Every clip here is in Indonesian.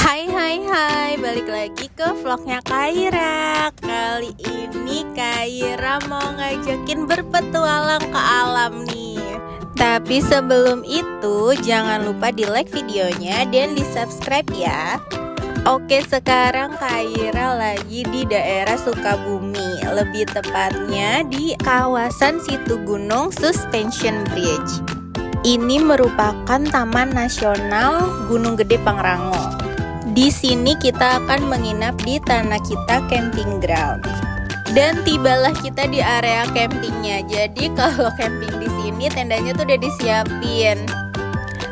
Hai, balik lagi ke vlognya Kaira. Kali ini Kaira mau ngajakin berpetualang ke alam nih. Tapi sebelum itu jangan lupa di like videonya dan di subscribe ya. Oke, sekarang Kaira lagi di daerah Sukabumi, lebih tepatnya di kawasan Situ Gunung Suspension Bridge. Ini merupakan Taman Nasional Gunung Gede Pangrango. Di sini kita akan menginap di Tanah Kita Camping Ground. Dan tibalah kita di area campingnya. Jadi kalau camping di sini tendanya tuh udah disiapin.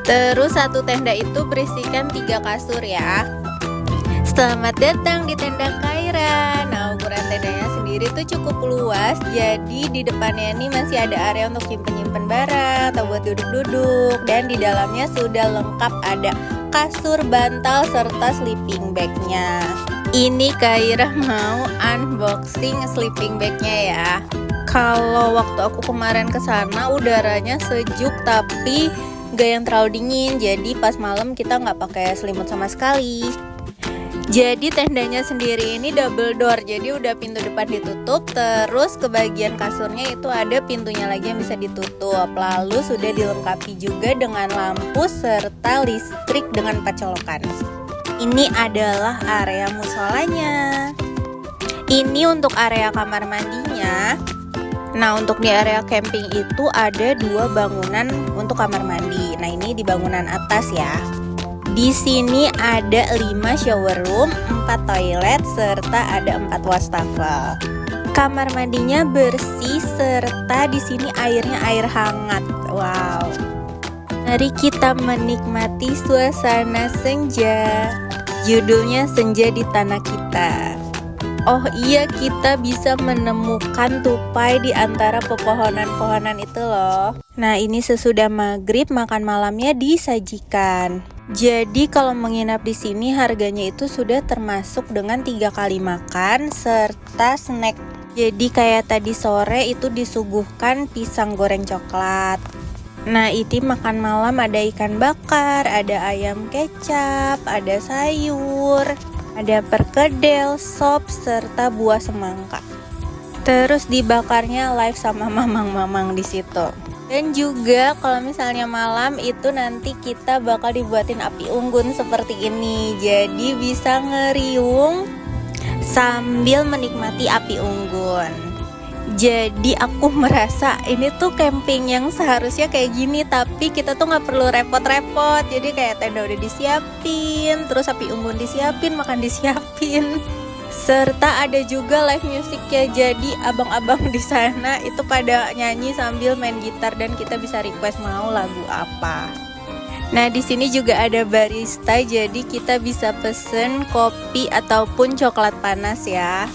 Terus satu tenda itu berisikan 3 kasur ya. Selamat datang di tenda Kaira. Nah, ukuran tendanya sendiri tuh cukup luas. Jadi di depannya ini masih ada area untuk nyimpen barang atau buat duduk-duduk. Dan di dalamnya sudah lengkap ada kasur, bantal, serta sleeping bagnya. Ini Kaira mau unboxing sleeping bagnya ya. Kalau waktu aku kemarin kesana udaranya sejuk tapi gak yang terlalu dingin. Jadi pas malam kita nggak pakai selimut sama sekali. Jadi tendanya sendiri ini double door, jadi udah pintu depan ditutup, terus ke bagian kasurnya itu ada pintunya lagi yang bisa ditutup. Lalu sudah dilengkapi juga dengan lampu serta listrik dengan 4 colokan. Ini adalah area musolanya. Ini untuk area kamar mandinya. Nah, untuk di area camping itu ada 2 bangunan untuk kamar mandi. Nah, ini di bangunan atas ya. Di sini ada 5 shower room, 4 toilet, serta ada 4 wastafel. Kamar mandinya bersih serta di sini airnya air hangat. Wow. Mari kita menikmati suasana senja. Judulnya Senja di Tanah Kita. Oh iya, kita bisa menemukan tupai di antara pepohonan-pohonan itu loh. Nah, ini sesudah maghrib makan malamnya disajikan. Jadi kalau menginap di sini harganya itu sudah termasuk dengan 3 kali makan serta snack. Jadi kayak tadi sore itu disuguhkan pisang goreng coklat. Nah, itu makan malam ada ikan bakar, ada ayam kecap, ada sayur, ada perkedel, sop, serta buah semangka. Terus dibakarnya live sama mamang-mamang di situ. Dan juga kalau misalnya malam itu nanti kita bakal dibuatin api unggun seperti ini. Jadi bisa ngeriung sambil menikmati api unggun. Jadi aku merasa ini tuh camping yang seharusnya kayak gini, tapi kita tuh nggak perlu repot-repot. Jadi kayak tenda udah disiapin, terus api unggun disiapin, makan disiapin. Serta ada juga live music ya, jadi abang-abang di sana itu pada nyanyi sambil main gitar dan kita bisa request mau lagu apa. Nah, di sini juga ada barista, jadi kita bisa pesen kopi ataupun coklat panas ya.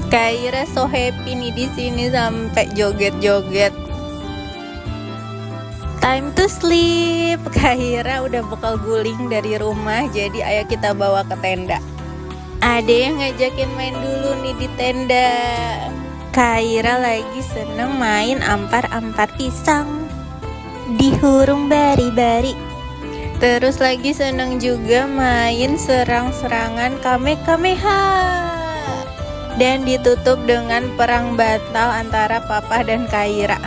Kaira so happy nih di sini sampai joget-joget. Time to sleep. Kaira udah bekal guling dari rumah, jadi ayo kita bawa ke tenda. Ada yang ngajakin main dulu nih di tenda. Kaira lagi seneng main ampar-ampar pisang di hurung bari-bari. Terus lagi seneng juga main serang-serangan kamehameha. Dan ditutup dengan perang bantal antara Papa dan Kaira.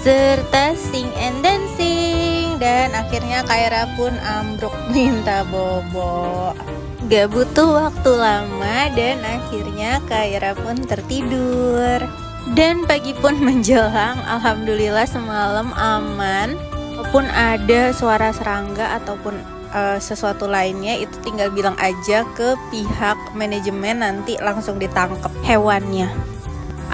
Serta sing and dancing. Dan akhirnya Kaira pun ambruk minta bobo. Gak butuh waktu lama dan akhirnya Kaira pun tertidur. Dan pagi pun menjelang, alhamdulillah semalam aman. Walaupun ada suara serangga ataupun sesuatu lainnya, itu tinggal bilang aja ke pihak manajemen, nanti langsung ditangkap hewannya.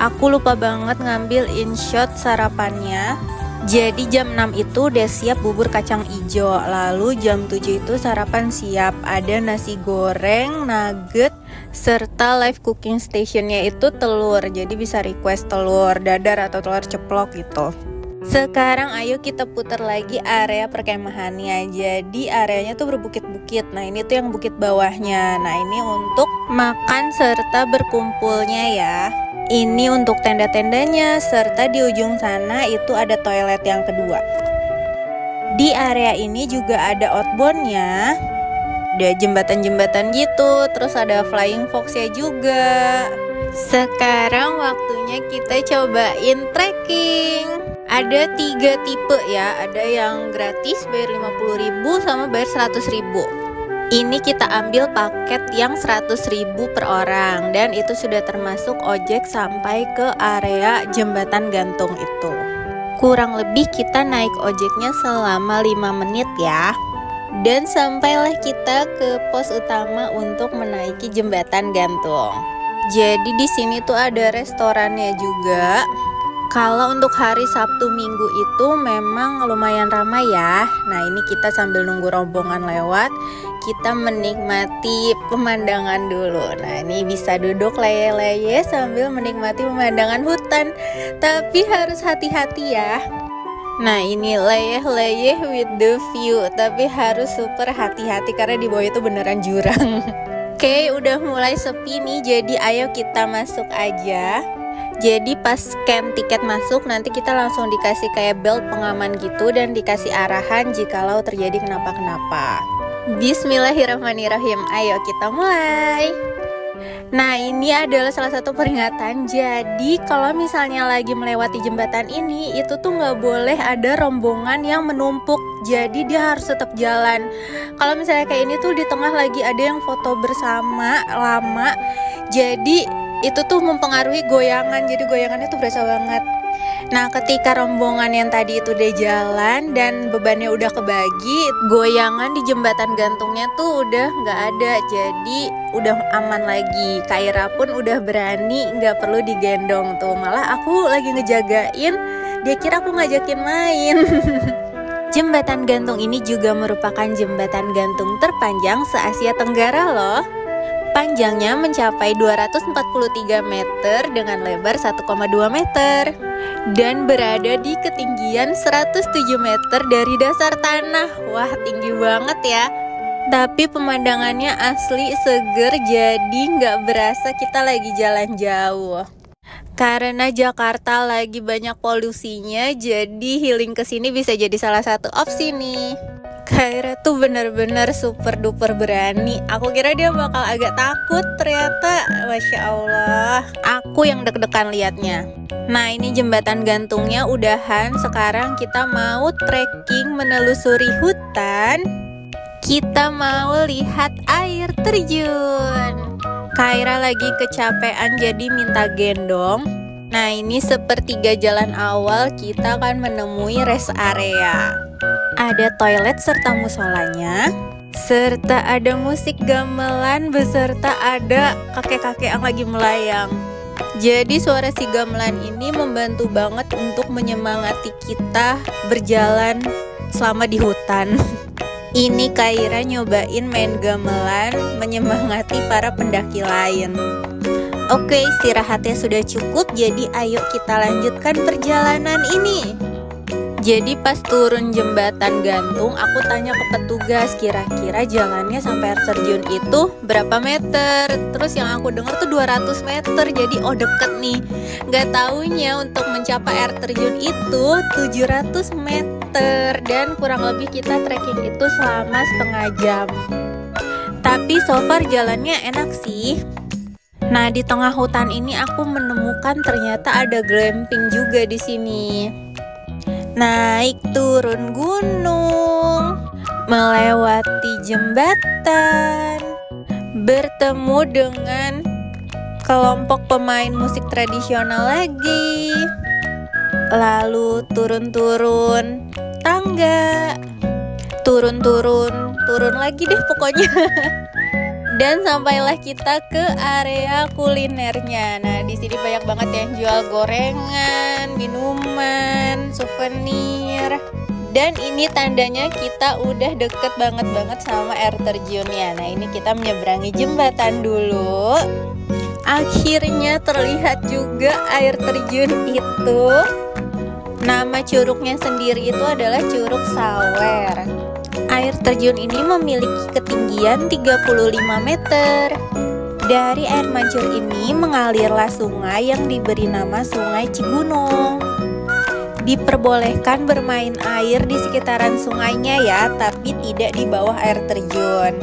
Aku lupa banget ngambil InShot sarapannya. Jadi jam 6 itu udah siap bubur kacang ijo. Lalu jam 7 itu sarapan siap. Ada nasi goreng, nugget, serta live cooking stationnya itu telur. Jadi bisa request telur dadar atau telur ceplok gitu. Sekarang ayo kita putar lagi area perkemahannya. Jadi areanya tuh berbukit-bukit. Nah, ini tuh yang bukit bawahnya. Nah, ini untuk makan serta berkumpulnya ya. Ini untuk tenda-tendanya, serta di ujung sana itu ada toilet yang kedua. Di area ini juga ada outboundnya, ada jembatan-jembatan gitu, terus ada flying fox-nya juga. Sekarang waktunya kita cobain trekking. Ada 3 tipe ya, ada yang gratis bayar 50.000 sama bayar 100.000. Ini kita ambil paket yang 100.000 per orang, dan itu sudah termasuk ojek sampai ke area jembatan gantung itu. Kurang lebih kita naik ojeknya selama 5 menit ya. Dan sampailah kita ke pos utama untuk menaiki jembatan gantung. Jadi di sini tuh ada restorannya juga. Kalau untuk hari Sabtu Minggu itu memang lumayan ramai ya. Nah, ini kita sambil nunggu rombongan lewat, kita menikmati pemandangan dulu. Nah, ini bisa duduk leye-leye sambil menikmati pemandangan hutan. Tapi harus hati-hati ya. Nah, ini leyeh-leyeh with the view, tapi harus super hati-hati karena di bawah itu beneran jurang. Oke, udah mulai sepi nih, jadi ayo kita masuk aja. Jadi pas scan tiket masuk, nanti kita langsung dikasih kayak belt pengaman gitu dan dikasih arahan jikalau terjadi kenapa-kenapa. Bismillahirrahmanirrahim, ayo kita mulai. Nah, ini adalah salah satu peringatan. Jadi kalau misalnya lagi melewati jembatan ini, itu tuh nggak boleh ada rombongan yang menumpuk. Jadi dia harus tetap jalan. Kalau misalnya kayak ini tuh di tengah lagi ada yang foto bersama lama, jadi itu tuh mempengaruhi goyangan. Jadi goyangannya tuh berasa banget. Nah, ketika rombongan yang tadi itu udah jalan dan bebannya udah kebagi, goyangan di jembatan gantungnya tuh udah nggak ada. Jadi udah aman lagi. Kak Ira pun udah berani, nggak perlu digendong tuh. Malah aku lagi ngejagain, dia kira aku ngajakin main. Jembatan gantung ini juga merupakan jembatan gantung terpanjang se-Asia Tenggara loh. Panjangnya mencapai 243 meter dengan lebar 1,2 meter dan berada di ketinggian 107 meter dari dasar tanah. Wah, tinggi banget ya. Tapi pemandangannya asli seger, jadi nggak berasa kita lagi jalan jauh. Karena Jakarta lagi banyak polusinya, jadi healing kesini bisa jadi salah satu opsi nih. Kaira tuh bener-bener super duper berani. Aku kira dia bakal agak takut, ternyata Masya Allah, aku yang deg-degan liatnya. Nah, ini jembatan gantungnya udahan. Sekarang kita mau trekking menelusuri hutan. Kita mau lihat air terjun. Kaira lagi kecapean jadi minta gendong. Nah, ini sepertiga jalan awal kita akan menemui rest area. Ada toilet serta musolanya, serta ada musik gamelan beserta ada kakek-kakek yang lagi melayang. Jadi suara si gamelan ini membantu banget untuk menyemangati kita berjalan selama di hutan. Ini Kaira nyobain main gamelan menyemangati para pendaki lain. Oke, istirahatnya sudah cukup, jadi ayo kita lanjutkan perjalanan ini. Jadi pas turun jembatan gantung, aku tanya ke petugas kira-kira jalannya sampai air terjun itu berapa meter. Terus yang aku dengar tuh 200 meter, jadi deket nih. Gak taunya untuk mencapai air terjun itu 700 meter. Dan kurang lebih kita trekking itu selama setengah jam. Tapi so far jalannya enak sih. Nah, di tengah hutan ini aku menemukan ternyata ada glamping juga di sini. Naik turun gunung, melewati jembatan, bertemu dengan kelompok pemain musik tradisional lagi, lalu turun-turun tangga, turun lagi deh pokoknya. Dan sampailah kita ke area kulinernya. Nah, di sini banyak banget yang jual gorengan, minuman, souvenir. Dan ini tandanya kita udah deket banget sama air terjunnya. Nah, ini kita menyeberangi jembatan dulu. Akhirnya terlihat juga air terjun itu. Nama curugnya sendiri itu adalah Curug Sawer. Air terjun ini memiliki ketinggian 35 meter. Dari air mancur ini mengalirlah sungai yang diberi nama Sungai Cigunung. Diperbolehkan bermain air di sekitaran sungainya ya, tapi tidak di bawah air terjun.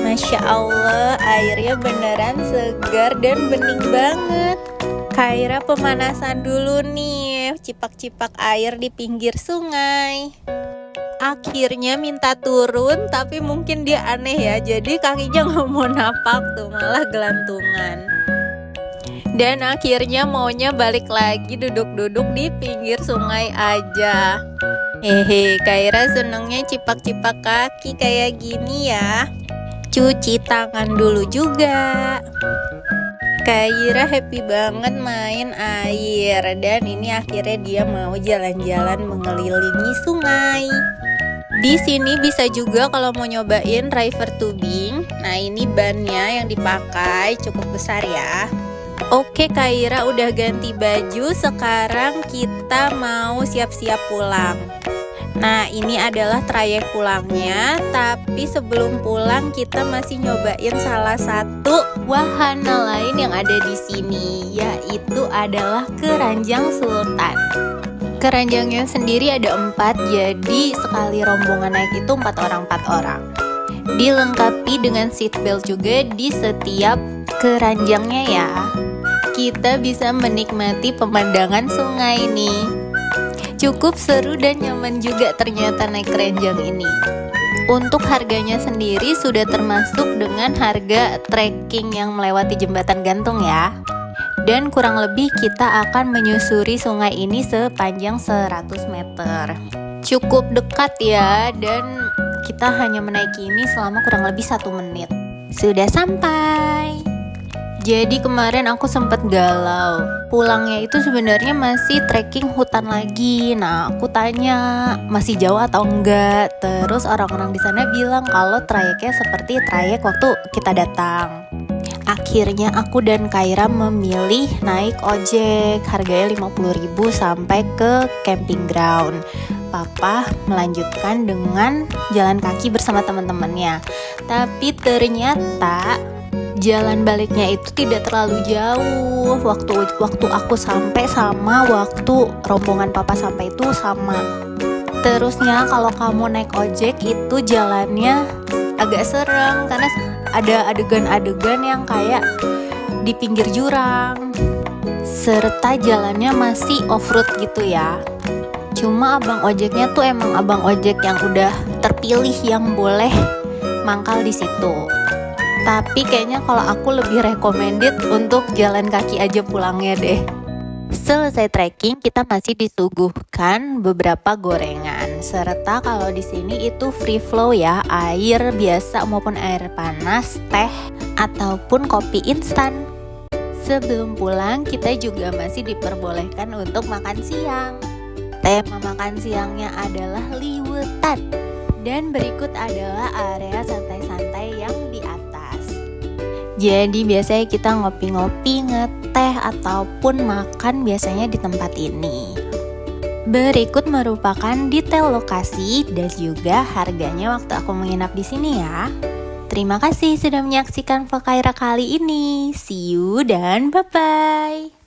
Masya Allah, airnya beneran segar dan bening banget. Kaira pemanasan dulu nih, cipak-cipak air di pinggir sungai. Akhirnya minta turun, tapi mungkin dia aneh ya, jadi kakinya nggak mau napak tuh, malah gelantungan. Dan akhirnya maunya balik lagi duduk-duduk di pinggir sungai aja. Hehe, Kaira senengnya cipak-cipak kaki kayak gini ya. Cuci tangan dulu juga. Kaira happy banget main air, dan ini akhirnya dia mau jalan-jalan mengelilingi sungai. Di sini bisa juga kalau mau nyobain river tubing. Nah, ini bannya yang dipakai cukup besar ya. Oke, Kaira udah ganti baju, sekarang kita mau siap-siap pulang. Nah, ini adalah trayek pulangnya, tapi sebelum pulang kita masih nyobain salah satu wahana lain yang ada di sini, yaitu adalah keranjang sultan. Keranjangnya sendiri ada 4, jadi sekali rombongan naik itu 4 orang. Dilengkapi dengan seat belt juga di setiap keranjangnya ya. Kita bisa menikmati pemandangan sungai nih. Cukup seru dan nyaman juga ternyata naik keranjang ini. Untuk harganya sendiri sudah termasuk dengan harga trekking yang melewati jembatan gantung ya. Dan kurang lebih kita akan menyusuri sungai ini sepanjang 100 meter. Cukup dekat ya, dan kita hanya menaiki ini selama kurang lebih 1 menit. Sudah sampai. Jadi kemarin aku sempat galau. Pulangnya itu sebenarnya masih trekking hutan lagi. Nah, aku tanya masih jauh atau enggak. Terus orang-orang di sana bilang kalau trayeknya seperti trayek waktu kita datang. Akhirnya aku dan Kaira memilih naik ojek. Harganya 50.000 sampai ke camping ground. Papa melanjutkan dengan jalan kaki bersama teman-temannya. Tapi ternyata jalan baliknya itu tidak terlalu jauh. Waktu aku sampai sama waktu rombongan papa sampai itu sama. Terusnya kalau kamu naik ojek itu jalannya agak serem karena ada adegan-adegan yang kayak di pinggir jurang, serta jalannya masih off-road gitu ya. Cuma abang ojeknya tuh emang abang ojek yang udah terpilih yang boleh mangkal di situ. Tapi kayaknya kalau aku lebih recommended untuk jalan kaki aja pulangnya deh. Selesai trekking, kita masih disuguhkan beberapa gorengan. Serta kalau di sini itu free flow ya, air biasa maupun air panas, teh ataupun kopi instan. Sebelum pulang, kita juga masih diperbolehkan untuk makan siang. Tema makan siangnya adalah liwetan. Dan berikut adalah area santai-santai yang di atas. Jadi biasanya kita ngopi-ngopi, ngeteh, ataupun makan biasanya di tempat ini. Berikut merupakan detail lokasi dan juga harganya waktu aku menginap di sini ya. Terima kasih sudah menyaksikan vlog Kaira kali ini. See you dan bye-bye.